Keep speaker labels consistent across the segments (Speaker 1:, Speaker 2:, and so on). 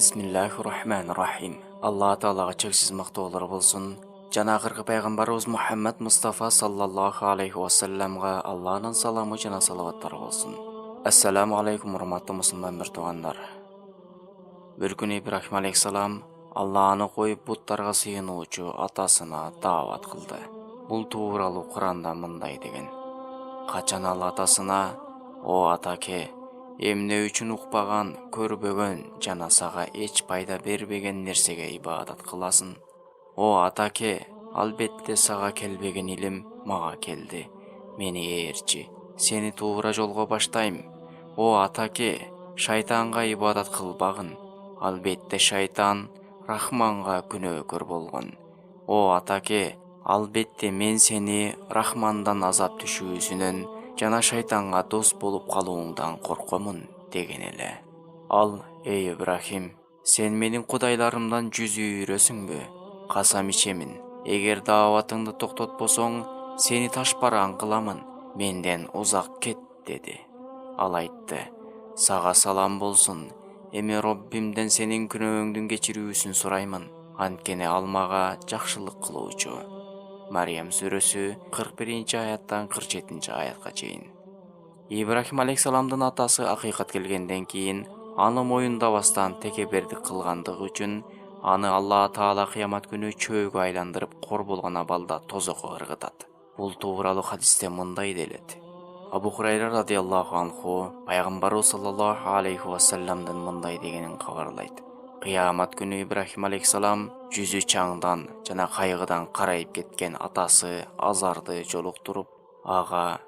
Speaker 1: Бисмиллахир-рахманир-рахим. Алла Таалага чексиз мактоолор болсун. Жана акыркы пайгамбарыбыз Мухаммад Мустафа саллаллаху алейхи вассаламга Алланын саламы жана салаваттары болсун. Ассаламу алейкум, урматтуу мусулман туугандар. Бир күнү Ибрахим алейхиссалам Алланы коюп буттарга сыйынуучу атасына даават кылды. Бул тууралуу Куранда мындай деген: качан ал атасына: "О атаке, эмне үчүн укпаган, көрбөгөн жана сага эч пайда бербеген нерсеге ибадат кыласың? О атаке, албетте сага келбеген илим мага келди. Мени ээрчи, сени туура жолго баштайм. О атаке, шайтанга ибадат кылбагын. Албетте шайтан Рахманга күнөөкөр болгон. О атаке, албетте мен сени Рахмандан азап түшүүсүнөн жана шайтанга дос болуп калууңдан коркомун" деген эле. Ал: "Эй Ибрахим, сен менин кудайларымдан жүзү үйрөсүңбү? Касам ичемин, эгер дааватыңды токтотпосоң, сени ташбаран кыламын, менден узак кет" деди. Ал айтты: "Сага салам болсун. Эми Роббимден сенин күнөөңдүн кечирүүсүн сураймын. Анткени ал мага жакшылык кылуучу." Мариям сүрөсү 41-аяттан 47-аятка чейин. Ибрахим алейхиссаламдын атасы акыйкат келгенден кийин аны моюндабастан текебердик кылгандыгы үчүн аны Алла Таала кыямат күнү чөөгө айландырып кор болгон абалда тозокко ыргытат. Бул тууралуу хадисте мындай делет: Абу Хурайра радиаллаху анху пайгамбарыбыз саллаллаху алейхи вассаламдын мындай дегенин кабарлайт: кыямат күнү Ибрахим алейхиссалам жүзү чаңдан жана кайгыдан карайып кеткен атасы Азарды жолуктуруп: "Ага,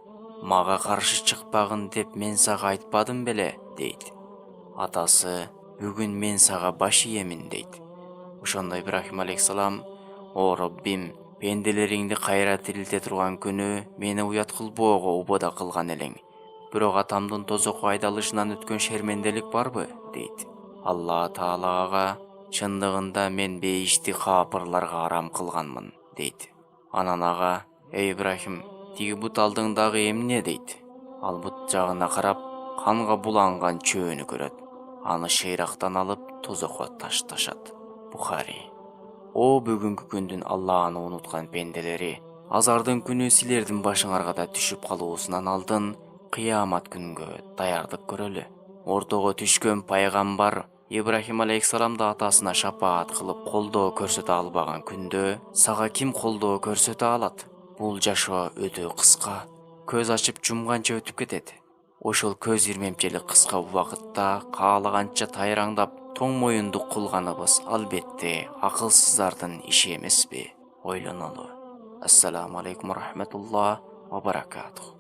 Speaker 1: мага каршы чыкпагын деп мен сага айтпадым беле?" дейт. Атасы: "Бүгүн мен сага баш ийемин" дейт. Ошондо Ибрахим алейхиссалам: "О Роббим, пенделериңди кайра тирилте турган күнү мени уят кылбоого убада кылган элең. Бирок атамдын тозокко айдалышынан өткөн шерменделик барбы?" дейт. Алла Таала ага: "Чындыгында мен бейишти каапырларга арам кылганмын" дейт. Анан ага: "Эй Ибрахим, тиги бут алдыңдагы эмне?" дейт. Ал бут жагына карап, канга буланган чөөнү көрөт. Аны шыйрактан алып тозокко ташташат. Бухари. О бүгүнкү күндүн Алланы унуткан пенделери, азардын күнү силердин башыңарга да түшүп калуусунан алдын кыямат күнгө даярдык көрөлү. Ортого түшкөн пайгамбар Ибрахим алейхиссаламды атасына шапаат кылып колдоо көрсөтө албаган күндө сага ким колдоо көрсөтө алат? Бул жашоо өтө кыска. Көз ачып жумганча өтүп кетет. Ошол көз ирмемчелик кыска убакытта каалаганча тайраңдап тоң моюндук кылганыбыз албетте акылсыздардын иши эмеспи? Ойлонолу. Ассаламу алейкум ва рахматуллах ва баракатух.